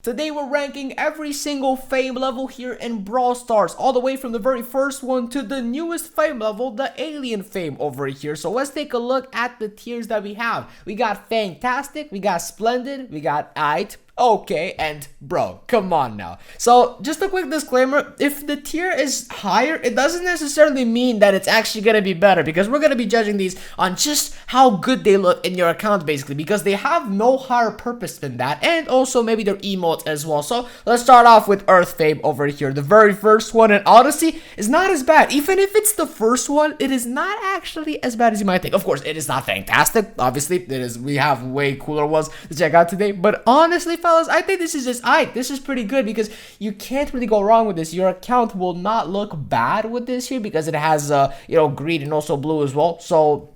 Today we're ranking every single fame level here in Brawl Stars, all the way from the very first one to the newest fame level, the alien fame over here. So let's take a look at the tiers that we have. We got fantastic, we got splendid, we got aight, okay, and bro, come on now. So just a quick disclaimer, if the tier is higher, it doesn't necessarily mean that it's actually going to be better, because we're going to be judging these on just how good they look in your account, basically, because they have no higher purpose than that, and also maybe their emotes as well. So let's start off with Earth fame over here, the very first one, and honestly, is not as bad. Even if it's the first one, it is not actually as bad as you might think. Of course, it is not fantastic, obviously, it is. We have way cooler ones to check out today, but honestly, fellas, I think this is just aight. This is pretty good because you can't really go wrong with this. Your account will not look bad with this here because it has green and also blue as well. So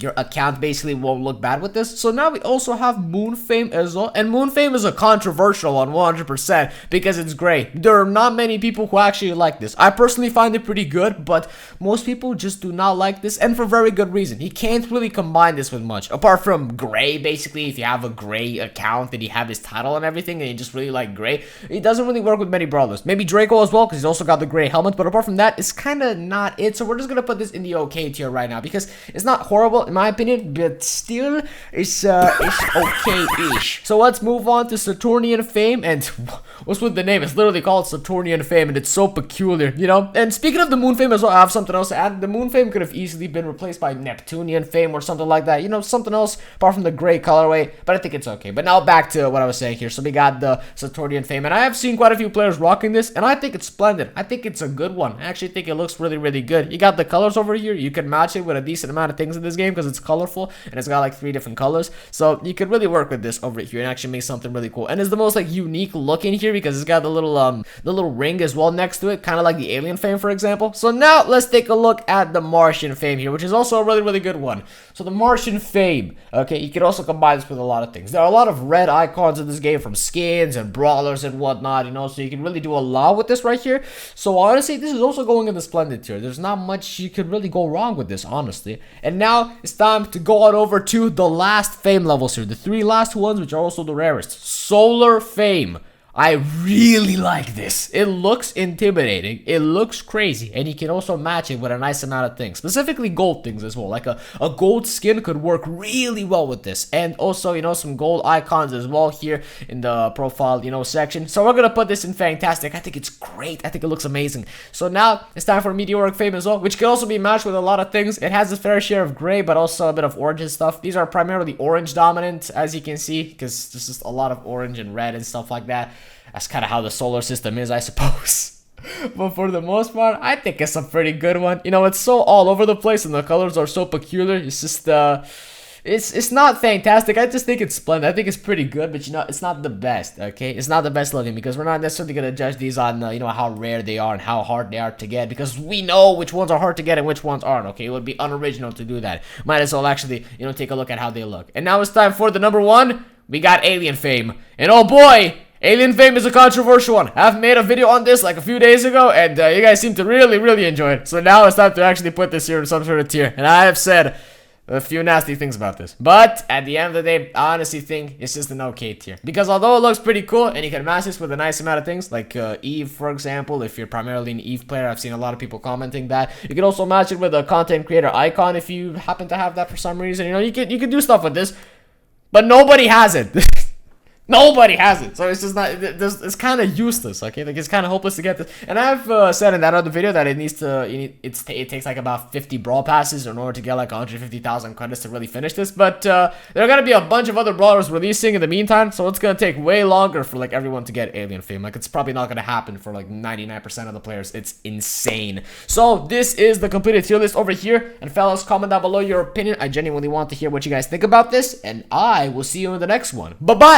your account basically won't look bad with this. So now we also have Moon Fame as well. And Moon Fame is a controversial one, 100%, because it's gray. There are not many people who actually like this. I personally find it pretty good, but most people just do not like this, and for very good reason. You can't really combine this with much. Apart from gray, basically, if you have a gray account and you have his title and everything, and you just really like gray, it doesn't really work with many brawlers. Maybe Draco as well, because he's also got the gray helmet, but apart from that, it's kind of not it. So we're just going to put this in the okay tier right now, because it's not horrible, in my opinion, but still it's okay-ish. So let's move on to Saturnian fame. And what's with the name? It's literally called Saturnian fame, and it's so peculiar, you know. And speaking of the Moon fame as well, I have something else to add. The Moon fame could have easily been replaced by Neptunian fame or something like that, you know, something else apart from the gray colorway, but I think it's okay. But now back to what I was saying here. So we got the Saturnian fame, and I have seen quite a few players rocking this, and I think it's splendid. I think it's a good one. I actually think it looks really, really good. You got the colors over here. You can match it with a decent amount of things in this game because it's colorful and it's got like 3 different colors, so you could really work with this over here and actually make something really cool. And it's the most like unique looking here because it's got the little ring as well next to it, kind of like the alien fame, for example. So now let's take a look at the Martian fame here, which is also a really, really good one. So the Martian fame, okay, you can also combine this with a lot of things. There are a lot of red icons in this game, from skins and brawlers and whatnot, you know, so you can really do a lot with this right here. So honestly, this is also going in the splendid tier. There's not much you could really go wrong with this, honestly. And now it's time to go on over to the last fame levels here, the 3 last ones, which are also the rarest. Solar fame. I really like this. It looks intimidating, it looks crazy, and you can also match it with a nice amount of things, specifically gold things as well. Like a gold skin could work really well with this, and also, you know, some gold icons as well here in the profile, you know, section. So we're gonna put this in fantastic. I think it's great. I think it looks amazing. So now it's time for meteoric fame as well, which can also be matched with a lot of things. It has a fair share of gray, but also a bit of orange and stuff. These are primarily orange dominant, as you can see, because there's just a lot of orange and red and stuff like that. That's kind of how the solar system is, I suppose. But for the most part, I think it's a pretty good one. You know, it's so all over the place and the colors are so peculiar. It's just, it's not fantastic. I just think it's splendid. I think it's pretty good, but you know, it's not the best, okay? It's not the best looking because we're not necessarily going to judge these on, you know, how rare they are and how hard they are to get, because we know which ones are hard to get and which ones aren't, okay? It would be unoriginal to do that. Might as well actually, you know, take a look at how they look. And now it's time for the number 1. We got alien fame. And oh boy, alien fame is a controversial one. I've made a video on this like a few days ago, and you guys seem to really, really enjoy it. So now it's time to actually put this here in some sort of tier. And I have said a few nasty things about this, but at the end of the day, I honestly think it's just an okay tier. Because although it looks pretty cool, and you can match this with a nice amount of things, like Eve, for example, if you're primarily an Eve player, I've seen a lot of people commenting that. You can also match it with a content creator icon if you happen to have that for some reason. You know, you can do stuff with this, but nobody has it. Nobody has it, so it's just not. It's kind of useless, okay? Like, it's kind of hopeless to get this. And I've said in that other video that it takes like about 50 brawl passes in order to get like 150,000 credits to really finish this. But there are gonna be a bunch of other brawlers releasing in the meantime, so it's gonna take way longer for like everyone to get alien fame. Like, it's probably not gonna happen for like 99% of the players. It's insane. So this is the completed tier list over here. And fellas, comment down below your opinion. I genuinely want to hear what you guys think about this, and I will see you in the next one. Bye bye.